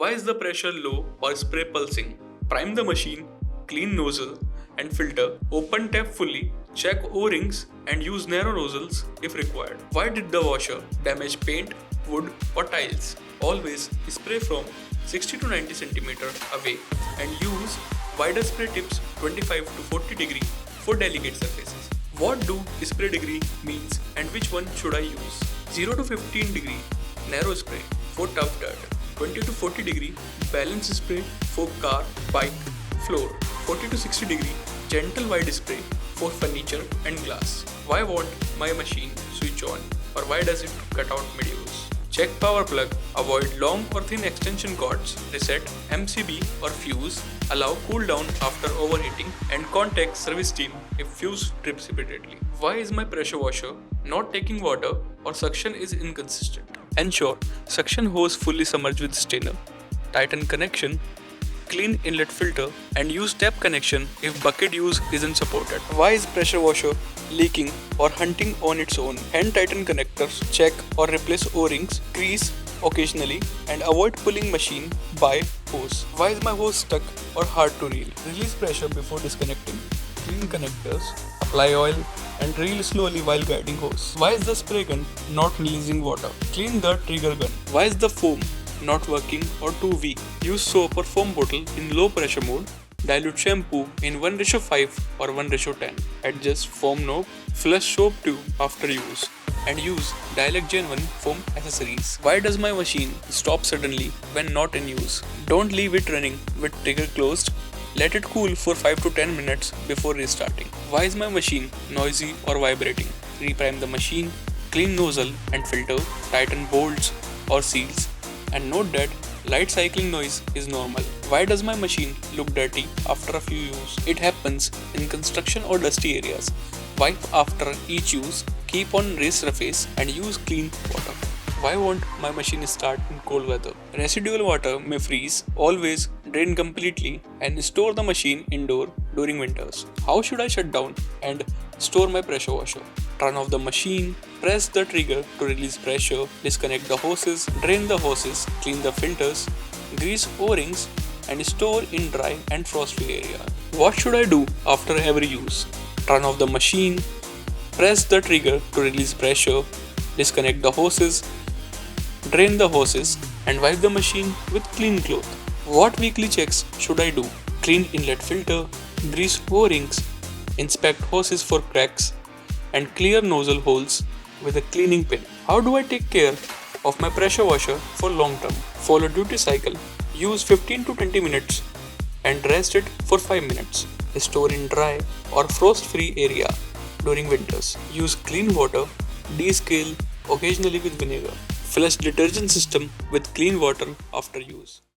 Why is the pressure low or spray pulsing? Prime the machine, clean nozzle and filter, open tap fully, check O-rings and use narrow nozzles if required. Why did the washer damage paint, wood or tiles? Always spray from 60 to 90 cm away and use wider spray tips 25 to 40 degree for delicate surfaces. What do spray degree means and which one should I use? 0 to 15 degree narrow spray for tough dirt, 20 to 40 degree balance spray for car, bike, floor, 40 to 60 degree gentle wide spray for furniture and glass. Why won't my machine switch on or why does it cut out mid-use? Check power plug, avoid long or thin extension cords, reset MCB or fuse, allow cool down after overheating and contact service team if fuse trips repeatedly. Why is my pressure washer not taking water or suction is inconsistent? Ensure suction hose fully submerged with strainer, tighten connection, clean inlet filter and use tap connection if bucket use isn't supported. Why is pressure washer leaking or hunting on its own? Hand tighten connectors, check or replace O-rings, grease occasionally and avoid pulling machine by hose. Why is my hose stuck or hard to reel? Release pressure before disconnecting, clean connectors, apply oil and reel slowly while guiding hose. Why is the spray gun not releasing water? Clean the trigger gun. Why is the foam not working or too weak? Use soap or foam bottle in low pressure mode. Dilute shampoo in 1:5 or 1:10. Adjust foam knob. Flush soap tube after use. And use Dylect genuine foam accessories. Why does my machine stop suddenly when not in use? Don't leave it running with trigger closed. Let it cool for 5 to 10 minutes before restarting. Why is my machine noisy or vibrating? Reprime the machine, clean nozzle and filter, tighten bolts or seals. And note that light cycling noise is normal. Why does my machine look dirty after a few use? It happens in construction or dusty areas. Wipe after each use, keep on raised surface and use clean water. Why won't my machine start in cold weather? Residual water may freeze, always drain completely and store the machine indoor during winters. How should I shut down and store my pressure washer? Turn off the machine, press the trigger to release pressure, disconnect the hoses, drain the hoses, clean the filters, grease O-rings and store in dry and frost-free area. What should I do after every use? Turn off the machine, press the trigger to release pressure, disconnect the hoses, drain the hoses and wipe the machine with clean cloth. What weekly checks should I do? Clean inlet filter, grease O-rings, inspect hoses for cracks and clear nozzle holes with a cleaning pin. How do I take care of my pressure washer for long term? Follow duty cycle, use 15 to 20 minutes and rest it for 5 minutes. Store in dry or frost-free area during winters. Use clean water, descale occasionally with vinegar. Flush detergent system with clean water after use.